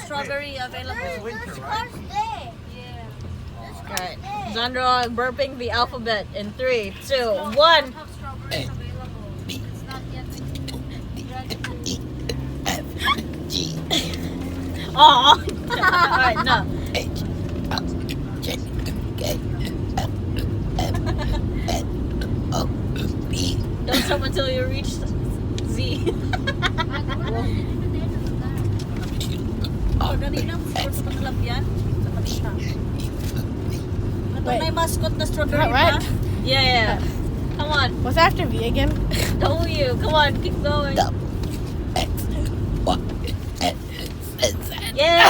strawberry available. There's cars there. Yeah. Alright. Zandro burping the alphabet in 3, 2, 1. Have strawberries available. It's not yet ready to. Aw! Alright, no. Don't stop until you reach Z. Kanina, support sa pangalapyan. Ito may mascot na strawberry Right. pa. Yeah. Come on. What's after V again? W. Come on, keep going. Yeah!